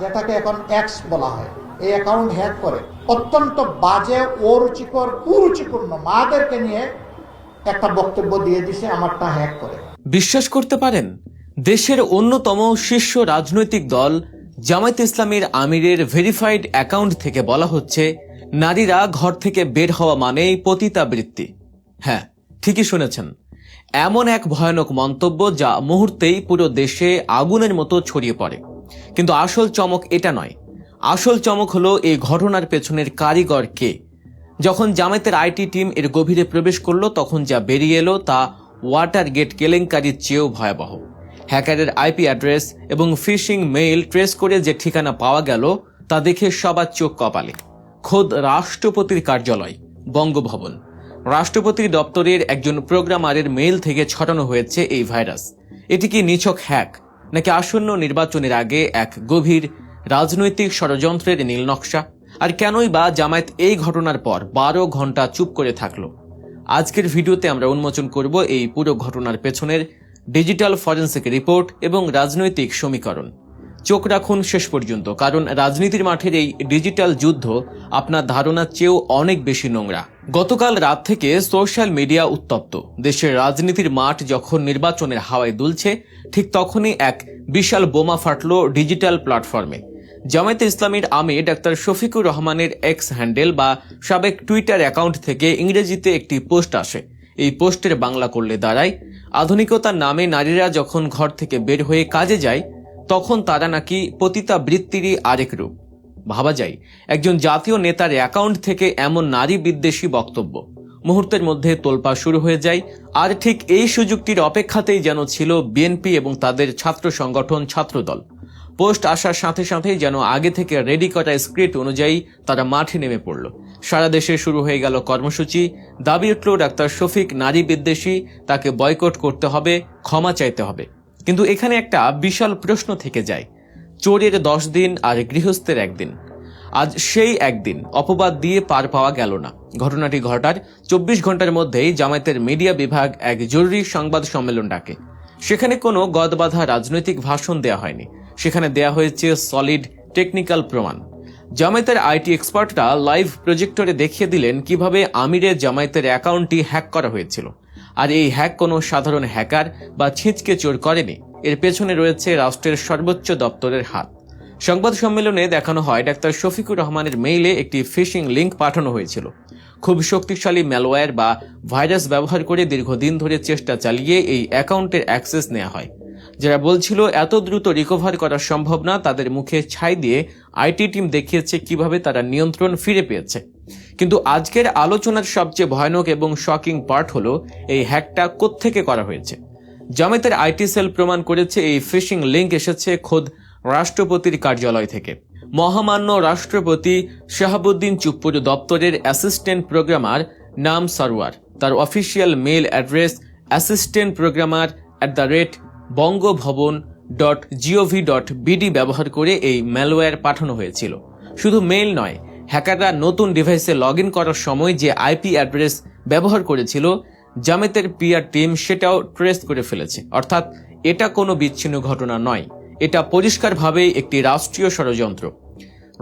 যেটাকে এখন এক্স বলা হয়, এই অ্যাকাউন্ট হ্যাক করে অত্যন্ত বাজে অরুচিকর কুরুচিপূর্ণ মাদেরকে নিয়ে একটা বক্তব্য দিয়ে দিছে আমারটা হ্যাক করে। বিশ্বাস করতে পারেন, দেশের অন্যতম শীর্ষ রাজনৈতিক দল জামায়াতে ইসলামীর আমিরের ভেরিফাইড অ্যাকাউন্ট থেকে বলা হচ্ছে নারীরা ঘর থেকে বের হওয়া মানেই পতিতাবৃত্তি। হ্যাঁ, ঠিকই শুনেছেন, এমন এক ভয়ানক মন্তব্য যা মুহূর্তেই পুরো দেশে আগুনের মতো ছড়িয়ে পড়ে। কিন্তু আসল চমক এটা নয়, আসল চমক হলো এই ঘটনার পেছনের কারিগর কে। যখন জামায়াতের আইটি টিম এর গভীরে প্রবেশ করলো, তখন যা বেরিয়ে এলো তা ওয়াটার গেট কেলেঙ্কারির চেয়েও ভয়াবহ। হ্যাকারের আইপি অ্যাড্রেস এবং ফিশিং মেইল ট্রেস করে যে ঠিকানা পাওয়া গেল তা দেখে সবার চোখ কপালে। খোদ রাষ্ট্রপতির কার্যালয়, বঙ্গভবন, রাষ্ট্রপতির দপ্তরের একজন প্রোগ্রামারের মেইল থেকে ছড়ানো হয়েছে এই ভাইরাস। এটি কি নিছক হ্যাক, নাকি আসন্ন নির্বাচনের আগে এক গভীর রাজনৈতিক ষড়যন্ত্রের নীলনকশা? আর কেনই বা জামায়াত এই ঘটনার পর 12 ঘন্টা চুপ করে থাকলো? আজকের ভিডিওতে আমরা উন্মোচন করব এই পুরো ঘটনার পেছনের ডিজিটাল ফরেনসিক রিপোর্ট এবং রাজনৈতিক সমীকরণ। চোখ রাখুন শেষ পর্যন্ত, কারণ রাজনীতির মাঠের এই ডিজিটাল যুদ্ধ আপনার ধারণার চেয়েও অনেক বেশি নোংরা। গতকাল রাত থেকে সোশ্যাল মিডিয়া উত্তপ্ত। দেশের রাজনীতির মাঠ যখন নির্বাচনের হাওয়ায় দুলছে, ঠিক তখনই এক বিশাল বোমা ফাটল ডিজিটাল প্ল্যাটফর্মে। জামায়াতে ইসলামীর আমির ডাক্তার শফিকুর রহমানের এক্স হ্যান্ডেল বা সাবেক টুইটার অ্যাকাউন্ট থেকে ইংরেজিতে একটি পোস্ট আসে। এই পোস্টের বাংলা করলে দাঁড়ায়, আধুনিকতার নামে নারীরা যখন ঘর থেকে বের হয়ে কাজে যায়, তখন তারা নাকি পতিতাবৃত্তিরই আরেক রূপ। ভাবা যায়, একজন জাতীয় নেতার অ্যাকাউন্ট থেকে এমন নারী বিদ্বেষী বক্তব্য। মুহূর্তের মধ্যে তোলপাড় শুরু হয়ে যায়। আর ঠিক এই সুযোগটির অপেক্ষাতেই যেন ছিল বিএনপি এবং তাদের ছাত্র সংগঠন ছাত্রদল। পোস্ট আসার সাথে সাথেই যেন আগে থেকে রেডি করা স্ক্রিপ্ট অনুযায়ী তারা মাঠে নেমে পড়ল। সারা দেশে শুরু হয়ে গেল কর্মসূচি। দাবি উঠল ডাক্তার শফিক নারী বিদ্বেষী, তাকে বয়কট করতে হবে, ক্ষমা চাইতে হবে। কিন্তু এখানে একটা বিশাল প্রশ্ন থেকে যায়, চোরের 10 দিন আর গৃহস্থের 1 দিন। আজ সেই একদিন অপবাদ দিয়ে পার পাওয়া গেল না। ঘটনাটি ঘটার 24 ঘন্টার মধ্যেই জামায়াতের মিডিয়া বিভাগ এক জরুরি সংবাদ সম্মেলন ডাকে। সেখানে কোনো গদবাঁধা রাজনৈতিক ভাষণ দেয়া হয়নি, সেখানে দেয়া হয়েছে সলিড টেকনিক্যাল প্রমাণ। জামায়াতের আইটি এক্সপার্টরা লাইভ প্রজেক্টরে দেখিয়ে দিলেন কিভাবে আমিরের জামায়াতের অ্যাকাউন্টটি হ্যাক করা হয়েছিল। আর এই হ্যাক কোনো সাধারণ হ্যাকার বা ছিঁচকে চোর করেনি, এর পেছনে রয়েছে রাষ্ট্রের সর্বোচ্চ দপ্তরের হাত। সংবাদ সম্মেলনে দেখানো হয় ডাক্তার শফিকুর রহমানের মেইলে একটি ফিশিং লিঙ্ক পাঠানো হয়েছিল। খুব শক্তিশালী ম্যালওয়্যার বা ভাইরাস ব্যবহার করে দীর্ঘদিন ধরে চেষ্টা চালিয়ে এই অ্যাকাউন্টের অ্যাক্সেস নেওয়া হয়। যারা বলছিল এত দ্রুত রিকভার করা সম্ভব না, তাদের মুখে ছাই দিয়ে আইটি টিম দেখিয়েছে কিভাবে তারা নিয়ন্ত্রণ ফিরে পেয়েছে। কিন্তু আজকের আলোচনার সবচেয়ে ভয়ানক এবং শকিং পার্ট হলো এই হ্যাকটা কোত্থেকে করা হয়েছে। জামায়াতের আইটি সেল প্রমাণ করেছে এই ফিশিং লিঙ্ক এসেছে খোদ রাষ্ট্রপতির কার্যালয় থেকে। মহামান্য রাষ্ট্রপতি শাহাবুদ্দিন চুপ্পুর দপ্তরের অ্যাসিস্ট্যান্ট প্রোগ্রামার নাম সরওয়ার, তার official mail address assistant programmer bongobhavan.gov.bd ব্যবহার করে এই ম্যালওয়্যার পাঠানো হয়েছিল। শুধু মেইল নয়, হ্যাকাররা নতুন ডিভাইসে লগ ইন করার সময় যে আইপি অ্যাড্রেস ব্যবহার করেছিল, জামায়াতের পিআর টিম সেটাও ট্রেস করে ফেলেছে। অর্থাৎ এটা কোনো বিচ্ছিন্ন ঘটনা নয়, এটা পরিষ্কারভাবেই একটি রাষ্ট্রীয় ষড়যন্ত্র।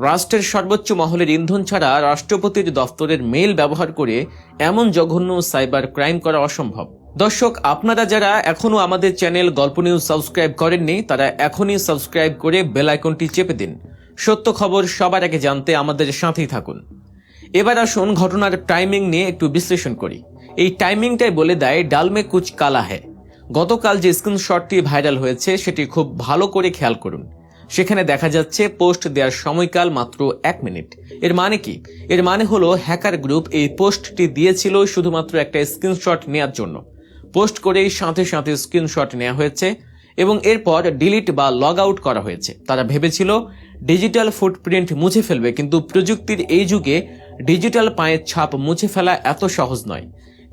রাষ্ট্রের সর্বোচ্চ মহলের ইন্ধন ছাড়া রাষ্ট্রপতির দফতরের মেইল ব্যবহার করে এমন জঘন্য সাইবার ক্রাইম করা অসম্ভব। দর্শক, আপনারা যারা এখনো আমাদের চ্যানেল গল্প নিউজ সাবস্ক্রাইব করেননি, তারা এখনই সাবস্ক্রাইব করে বেল আইকনটি চেপে দিন। সত্য খবর সবার আগে জানতে আমাদের সাথেই থাকুন। এবার আসুন ঘটনার টাইমিং নিয়ে একটু বিশ্লেষণ করি। এই টাইমিংটাই বলে দেয় ডালমে কুচ কালা হ্যায়। গতকাল যে স্ক্রিনশটটি ভাইরাল হয়েছে সেটি খুব ভালো করে খেয়াল করুন। সেখানে দেখা যাচ্ছে পোস্ট দেওয়ার সময়কাল মাত্র 1 মিনিট। এর মানে কি? এর মানে হলো হ্যাকার গ্রুপ এই পোস্টটি দিয়েছিল শুধুমাত্র একটা স্ক্রিনশট নেওয়ার জন্য। পোস্ট করেই সাথে সাথে স্ক্রিনশট নেওয়া হয়েছে এবং এরপর ডিলিট বা লগ আউট করা হয়েছে। তারা ভেবেছিল ডিজিটাল ফুটপ্রিন্ট মুছে ফেলবে, কিন্তু প্রযুক্তির এই যুগে ডিজিটাল পায়ের ছাপ মুছে ফেলা এত সহজ নয়।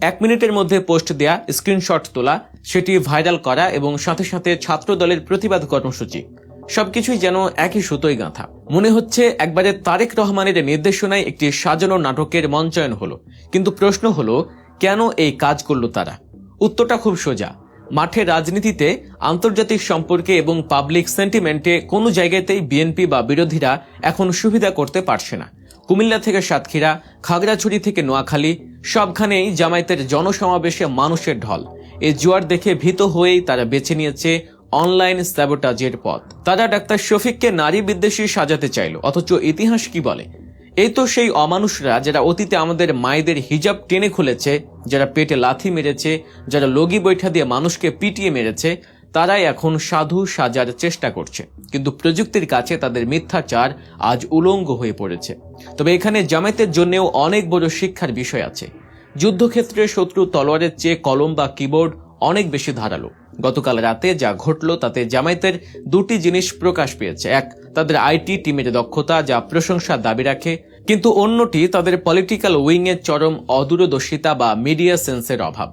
1 মিনিটের মধ্যে পোস্ট দেয়া, স্ক্রিনশট তোলা, সেটি ভাইরাল করা এবং সাথে সাথে ছাত্র দলের প্রতিবাদ কর্মসূচি, সবকিছুই যেন একই সুতোয় গাঁথা। মনে হচ্ছে একবারে তারেক রহমানের নির্দেশনায় একটি সাজানো নাটকের মঞ্চায়ন হলো। কিন্তু প্রশ্ন হলো, কেন এই কাজ করলো তারা? উত্তরটা খুব সোজা। মাঠে রাজনীতিতে, আন্তর্জাতিক সম্পর্কে এবং পাবলিক সেন্টিমেন্টে কোনো জায়গাতেই বিএনপি বা বিরোধীরা এখন সুবিধা করতে পারছে না। কুমিল্লা থেকে সাতক্ষীরা, খাগড়াছড়ি থেকে নোয়াখালী, সবখানেই জামায়াতের জনসমাবেশে মানুষের ঢল। এই জোয়ার দেখে ভীত হয়েই তারা বেছে নিয়েছে অনলাইন স্যাবোটাজের পথ। তারা ডাক্তার শফিককে নারী বিদ্বেষী সাজাতে চাইল, অথচ ইতিহাস কি বলে? এই তো সেই অমানুষরা যারা অতীতে আমাদের মায়েদের হিজাব টেনে খুলেছে, যারা পেটে লাথি মেরেছে, যারা লগি বৈঠা দিয়ে মানুষকে পিটিয়ে মেরেছে, তারাই এখন সাধু সাজার চেষ্টা করছে। কিন্তু প্রযুক্তির কাছে তাদের মিথ্যাচার আজ উলঙ্গ হয়ে পড়েছে। তবে এখানে জামায়াতের জন্যও অনেক বড় শিক্ষার বিষয় আছে। যুদ্ধক্ষেত্রে শত্রু তলোয়ারের চেয়ে কলম বা কিবোর্ড অনেক বেশি ধারালো। গতকাল রাতে যা ঘটল তাতে জামায়াতের দুটি জিনিস প্রকাশ পেয়েছে। এক, তাদের আইটি টিমের দক্ষতা, যা প্রশংসার দাবি রাখে, কিন্তু অন্যটি তাদের পলিটিক্যাল উইংয়ের চরম অদূরদর্শিতা বা মিডিয়া সেন্সের অভাব।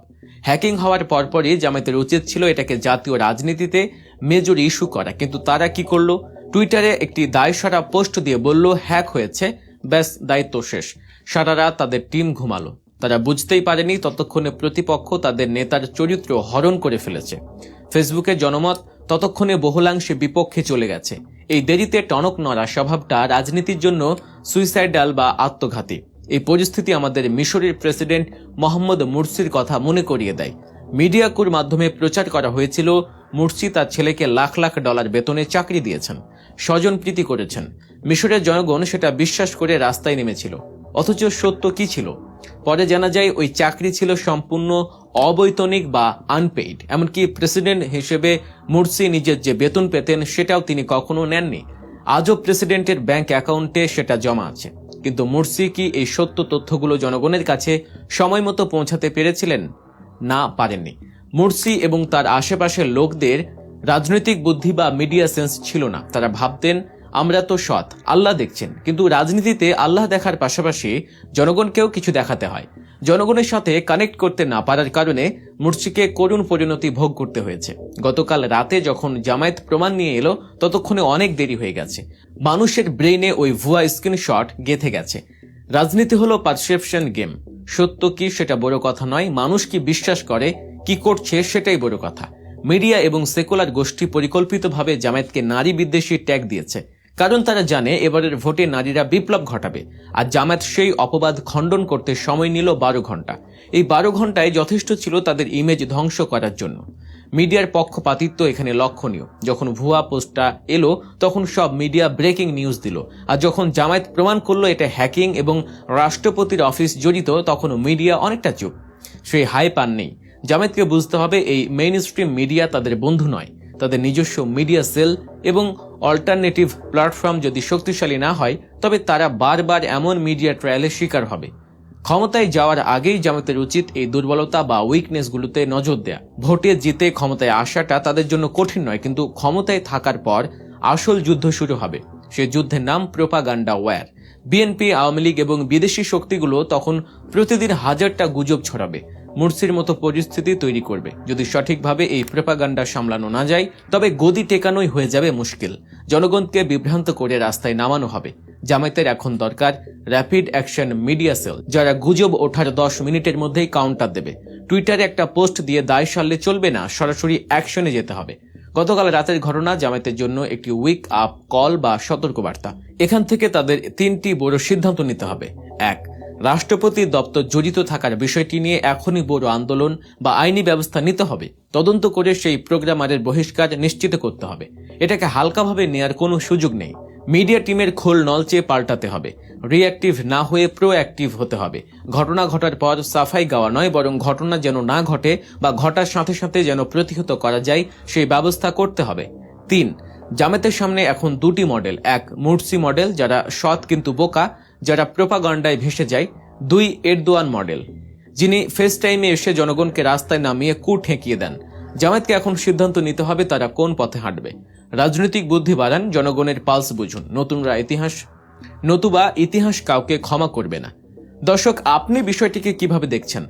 হ্যাকিং হওয়ার পরপরই জামায়াতের উচিত ছিল এটাকে জাতীয় রাজনীতিতে মেজর ইস্যু করা, কিন্তু তারা কি করলো? টুইটারে একটি দায়সারা পোস্ট দিয়ে বলল হ্যাক হয়েছে, ব্যাস দায়িত্ব শেষ। সারা রাত তাদের টিম ঘুমালো। তারা বুঝতেই পারেনি ততক্ষণে প্রতিপক্ষ তাদের নেতার চরিত্র হরণ করে ফেলেছে। ফেসবুকে জনমত ততক্ষণে বহুলাংশে বিপক্ষে চলে গেছে। এই দেরিতে টনক নড়া স্বভাবটা রাজনীতির জন্য সুইসাইডাল বা আত্মঘাতী। এই পরিস্থিতি আমাদের মিশরের প্রেসিডেন্ট মোহাম্মদ মুরসির কথা মনে করিয়ে দেয়। মিডিয়া কুর মাধ্যমে প্রচার করা হয়েছিল মুরসি তার ছেলেকে লাখ লাখ ডলার বেতনে চাকরি দিয়েছেন, স্বজনপ্রীতি করেছেন। মিশরের জনগণ সেটা বিশ্বাস করে রাস্তায় নেমেছিল। অথচ সত্য কি ছিল? পরে জানা যায় ওই চাকরি ছিল সম্পূর্ণ অবৈতনিক বা আনপেইড। এমনকি প্রেসিডেন্ট হিসেবে মুরসি নিজের যে বেতন পেতেন সেটাও তিনি কখনো নেননি। আজও প্রেসিডেন্টের ব্যাংক অ্যাকাউন্টে সেটা জমা আছে। কিন্তু মুরসি কি এই সত্য তথ্যগুলো জনগণের কাছে সময় মতো পৌঁছাতে পেরেছিলেন? না, পারেননি। মুরসি এবং তার আশেপাশের লোকদের রাজনৈতিক বুদ্ধি বা মিডিয়া সেন্স ছিল না। তারা ভাবতেন আমরা তো সৎ, আল্লাহ দেখছেন। কিন্তু রাজনীতিতে আল্লাহ দেখার পাশাপাশি জনগণকেও কিছু দেখাতে হয়। জনগণের সাথে কানেক্ট করতে না পারার কারণে মুরসিকে করুণ পরিণতি ভোগ করতে হয়েছে। গতকাল রাতে যখন জামায়াত প্রমাণ নিয়ে এলো ততক্ষণে অনেক দেরি হয়ে গেছে। মানুষের ব্রেইনে ওই ভুয়া স্ক্রিনশট গেঁথে গেছে। রাজনীতি হলো পারসেপশন গেম। সত্য কি সেটা বড় কথা নয়, মানুষ কি বিশ্বাস করে, কি করছে সেটাই বড় কথা। মিডিয়া এবং সেকুলার গোষ্ঠী পরিকল্পিতভাবে জামায়াতকে নারী বিদ্বেষী ট্যাগ দিয়েছে, কারণ তারা জানে এবারের ভোটে নারীরা বিপ্লব ঘটাবে। আর জামায়াত সেই অপবাদ খণ্ডন করতে সময় নিল 12 ঘন্টা। এই 12 ঘন্টায় যথেষ্ট ছিল তাদের ইমেজ ধ্বংস করার জন্য। মিডিয়ার পক্ষপাতিত্ব এখানে লক্ষণীয়। যখন ভুয়া পোস্টটা এলো তখন সব মিডিয়া ব্রেকিং নিউজ দিল, আর যখন জামায়াত প্রমাণ করলো এটা হ্যাকিং এবং রাষ্ট্রপতির অফিস জড়িত তখন মিডিয়া অনেকটা চুপ। সেই হাইপ আর নেই। জামায়াতকে বুঝতে হবে এই মেইন স্ট্রিম মিডিয়া তাদের বন্ধু নয়। তাদের নিজস্ব মিডিয়া সেল এবং অল্টারনেটিভ প্ল্যাটফর্ম যদি শক্তিশালী না হয় তবে তারা বারবার এমন মিডিয়া ট্রায়ালের শিকার হবে। ক্ষমতায় যাওয়ার আগেই জামায়াতের উচিত এই দুর্বলতা বা উইকনেসগুলোতে নজর দেয়া। ভোটে জিতে ক্ষমতায় আসাটা তাদের জন্য কঠিন নয়, কিন্তু ক্ষমতায় থাকার পর আসল যুদ্ধ শুরু হবে। সে যুদ্ধের নাম প্রোপাগান্ডা ওয়্যার। বিএনপি, আওয়ামী লীগ এবং বিদেশি শক্তিগুলো তখন প্রতিদিন হাজারটা গুজব ছড়াবে, মুরসির মতো পরিস্থিতি তৈরি করবে। যদি সঠিকভাবে এই প্রোপাগান্ডা সামলানো না যায় তবে গদি টেকানোই হয়ে যাবে মুশকিল। জনগণকে বিভ্রান্ত করে রাস্তায় নামানো হবে। জামায়াতের এখন দরকার র্যাপিড অ্যাকশন মিডিয়া সেল, যারা গুজব ওঠার 10 মিনিটের মধ্যেই কাউন্টার দেবে। টুইটারে একটা পোস্ট দিয়ে দায় সারলে চলবে না, সরাসরি অ্যাকশনে যেতে হবে। গতকাল রাতের ঘটনা জামায়াতের জন্য একটি উইক আপ কল বা সতর্কবার্তা। এখান থেকে তাদের 3টি বড় সিদ্ধান্ত নিতে হবে। 1, রাষ্ট্রপতি দপ্তর জড়িত থাকার বিষয়টি নিয়ে এখনই বড় আন্দোলন বা আইনি ব্যবস্থা নিতে হবে। তদন্ত করে সেই প্রোগ্রামারের বহিষ্কার নিশ্চিত করতে হবে। এটাকে হালকাভাবে নেয়ার কোনো সুযোগ নেই। মিডিয়া টিমের খোল নলচে পাল্টাতে হবে। রিঅ্যাক্টিভ না হয়ে প্রোঅ্যাক্টিভ হতে হবে। ঘটনা ঘটার পর সাফাই গাওয়া নয়, বরং ঘটনা যেন না ঘটে বা ঘটার সাথে সাথে যেন প্রতিহত করা যায় সেই ব্যবস্থা করতে হবে। 3, জামায়াতের সামনে এখন 2টি মডেল। 1, মুরসি মডেল, যারা সৎ কিন্তু বোকা, যারা প্রোপাগান্ডায় ভেসে যায়। 2, এরদোয়ান মডেল, যিনি ফেস টাইমে এসে জনগণকে রাস্তায় নামিয়ে কূট ঠেকিয়ে দেন। জামায়াতকে এখন সিদ্ধান্ত নিতে হবে তারা কোন পথে হাঁটবে। রাজনৈতিক বুদ্ধি বাড়ান, জনগণের পালস বুঝুন, নতুবা ইতিহাস কাউকে ক্ষমা করবে না। দর্শক, আপনি বিষয়টিকে কিভাবে দেখছেন?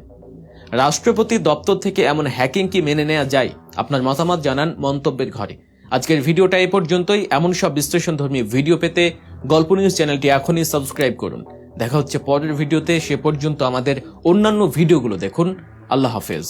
রাষ্ট্রপতি দপ্তর থেকে এমন হ্যাকিং কি মেনে নেওয়া যায়? আপনার মতামত জানান মন্তব্যের ঘরে। আজকের ভিডিওটা এ পর্যন্তই। এমন সব বিশ্লেষণধর্মী ভিডিও পেতে গল্প নিউজ চ্যানেলটি এখনই সাবস্ক্রাইব করুন। দেখা হচ্ছে পরের ভিডিওতে। সে পর্যন্ত আমাদের অন্যান্য ভিডিওগুলো দেখুন। আল্লাহ হাফেজ।